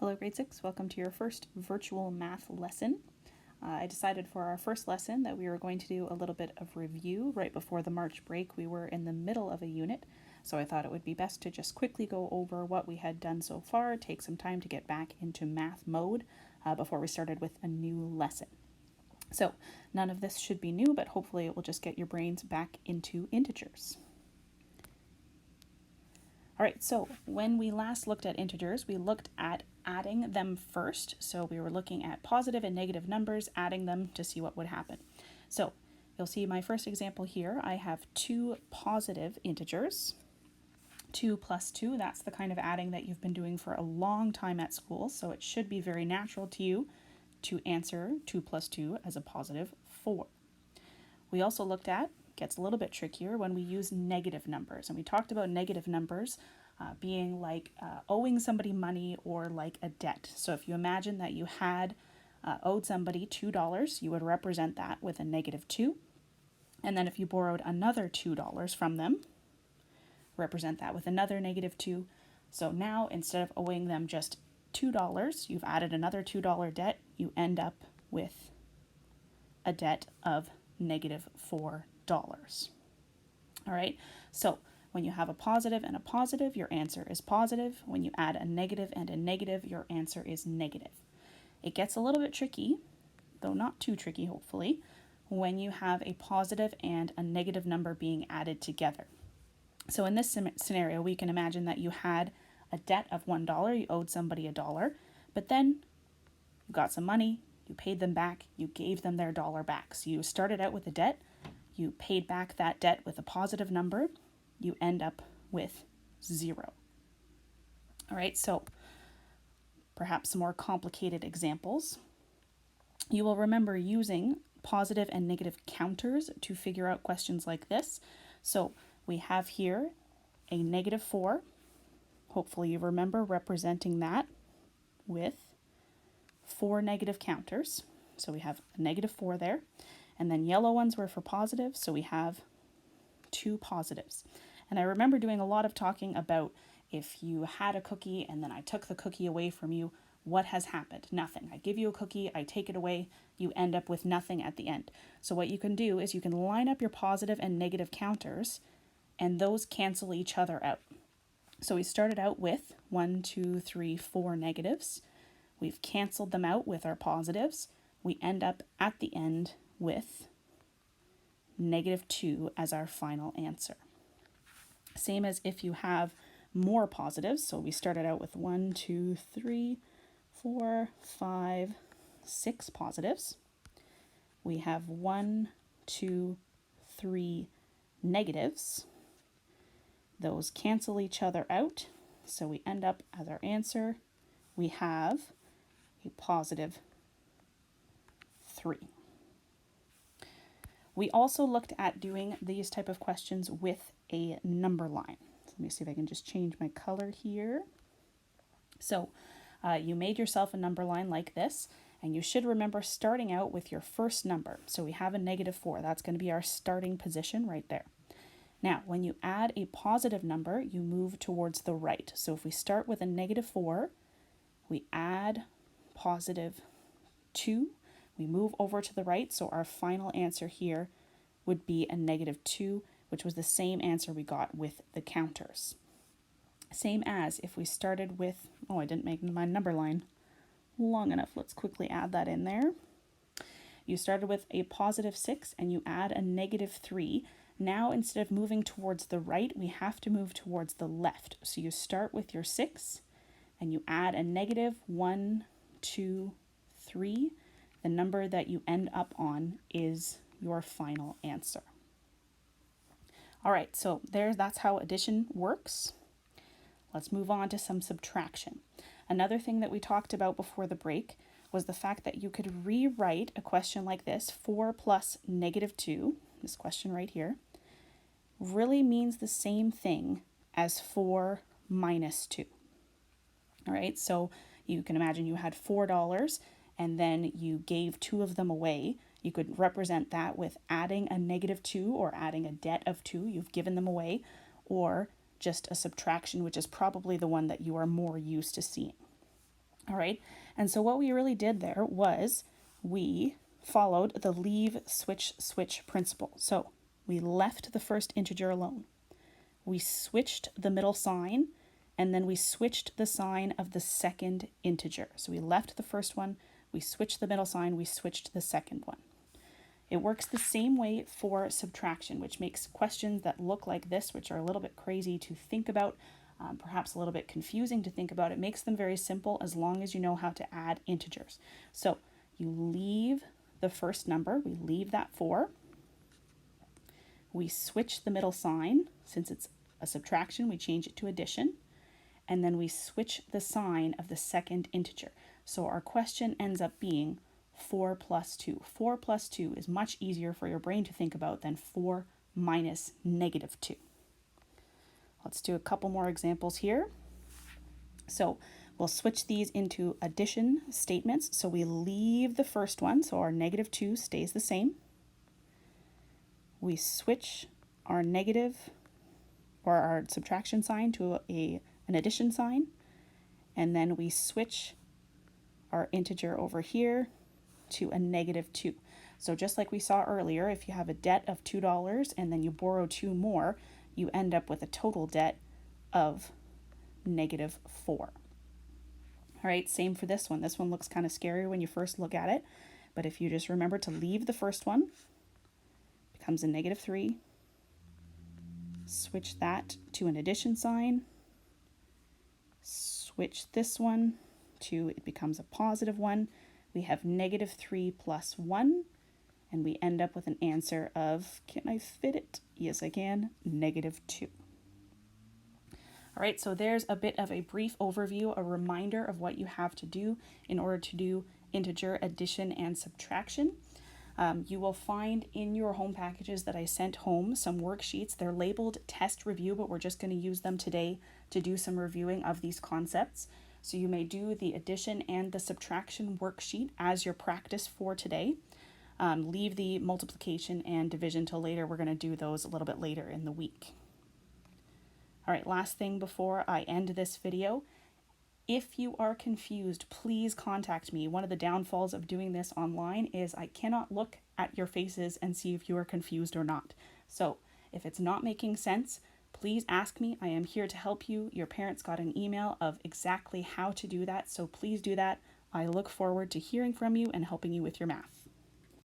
Hello grade 6, welcome to your first virtual math lesson. I decided for our first lesson that we were going to do a little bit of review right before the March break. We were in the middle of a unit, so I thought it would be best to just quickly go over what we had done so far, take some time to get back into math mode before we started with a new lesson. So none of this should be new, but hopefully it will just get your brains back into integers. All right, so when we last looked at integers, we looked at adding them first. So we were looking at positive and negative numbers, adding them to see what would happen. So you'll see my first example here. I have two positive integers, 2 plus 2. That's the kind of adding that you've been doing for a long time at school. So it should be very natural to you to answer 2 plus 2 as a positive 4. We also looked at, gets a little bit trickier when we use negative numbers. And we talked about negative numbers being like owing somebody money or like a debt. So if you imagine that you had owed somebody $2, you would represent that with a negative 2. And then if you borrowed another $2 from them, represent that with another negative 2. So now instead of owing them just $2, you've added another $2 debt. You end up with a debt of negative $4. All right, so when you have a positive and a positive, your answer is positive. When you add a negative and a negative, your answer is negative. It gets a little bit tricky, though not too tricky, hopefully, when you have a positive and a negative number being added together. So in this scenario, we can imagine that you had a debt of $1, you owed somebody $1, but then you got some money, you paid them back, you gave them their $1 back. So you started out with a debt, you paid back that debt with a positive number, you end up with 0. All right, so perhaps some more complicated examples. You will remember using positive and negative counters to figure out questions like this. So we have here a negative 4. Hopefully you remember representing that with 4 negative counters. So we have a negative 4 there. And then yellow ones were for positive, so we have 2 positives. And I remember doing a lot of talking about if you had a cookie and then I took the cookie away from you, what has happened? Nothing. I give you a cookie, I take it away, you end up with nothing at the end. So what you can do is you can line up your positive and negative counters, and those cancel each other out. So we started out with 1, 2, 3, 4 negatives. We've canceled them out with our positives. We end up at the end with negative 2 as our final answer. Same as if you have more positives. So we started out with 1, 2, 3, 4, 5, 6 positives. We have 1, 2, 3 negatives. Those cancel each other out. So we end up as our answer, we have a positive 3. We also looked at doing these type of questions with a number line. So let me see if I can just change my color here. So you made yourself a number line like this, and you should remember starting out with your first number. So we have a negative 4. That's going to be our starting position right there. Now, when you add a positive number, you move towards the right. So if we start with a negative 4, we add positive 2, we move over to the right, so our final answer here would be a negative 2, which was the same answer we got with the counters. Same as if we started with, I didn't make my number line long enough. Let's quickly add that in there. You started with a positive 6 and you add a negative 3. Now, instead of moving towards the right, we have to move towards the left. So you start with your 6 and you add a negative 1, 2, 3. The number that you end up on is your final answer. All right, so that's how addition works. Let's move on to some subtraction. Another thing that we talked about before the break was the fact that you could rewrite a question like this, 4 plus negative 2, this question right here, really means the same thing as 4 minus 2. All right, so you can imagine you had $4 and then you gave 2 of them away. You could represent that with adding a negative 2 or adding a debt of 2. You've given them away, or just a subtraction, which is probably the one that you are more used to seeing. All right, and so what we really did there was we followed the leave, switch, switch principle. So we left the first integer alone. We switched the middle sign, and then we switched the sign of the second integer. So we left the first one, we switched the middle sign, we switched the second one. It works the same way for subtraction, which makes questions that look like this, which are a little bit crazy to think about, perhaps a little bit confusing to think about. It makes them very simple as long as you know how to add integers. So you leave the first number, we leave that 4. We switch the middle sign. Since it's a subtraction, we change it to addition. And then we switch the sign of the second integer. So our question ends up being 4 plus 2. 4 plus 2 is much easier for your brain to think about than 4 minus negative 2. Let's do a couple more examples here. So we'll switch these into addition statements. So we leave the first one, so our negative 2 stays the same. We switch our negative or our subtraction sign to an addition sign, and then we switch our integer over here to a negative 2. So just like we saw earlier, if you have a debt of $2 and then you borrow 2 more, you end up with a total debt of negative 4. All right, same for this one. This one looks kind of scary when you first look at it, but if you just remember to leave the first one, it becomes a negative 3. Switch that to an addition sign. Switch this one to, it becomes a positive 1. We have negative 3 plus 1, and we end up with an answer of, can I fit it? Yes, I can, negative 2. All right, so there's a bit of a brief overview, a reminder of what you have to do in order to do integer addition and subtraction. You will find in your home packages that I sent home some worksheets. They're labeled test review, but we're just going to use them today to do some reviewing of these concepts. So you may do the addition and the subtraction worksheet as your practice for today. Leave the multiplication and division till later. We're going to do those a little bit later in the week. All right, last thing before I end this video. If you are confused, please contact me. One of the downfalls of doing this online is I cannot look at your faces and see if you are confused or not. So if it's not making sense, please ask me. I am here to help you. Your parents got an email of exactly how to do that, so please do that. I look forward to hearing from you and helping you with your math.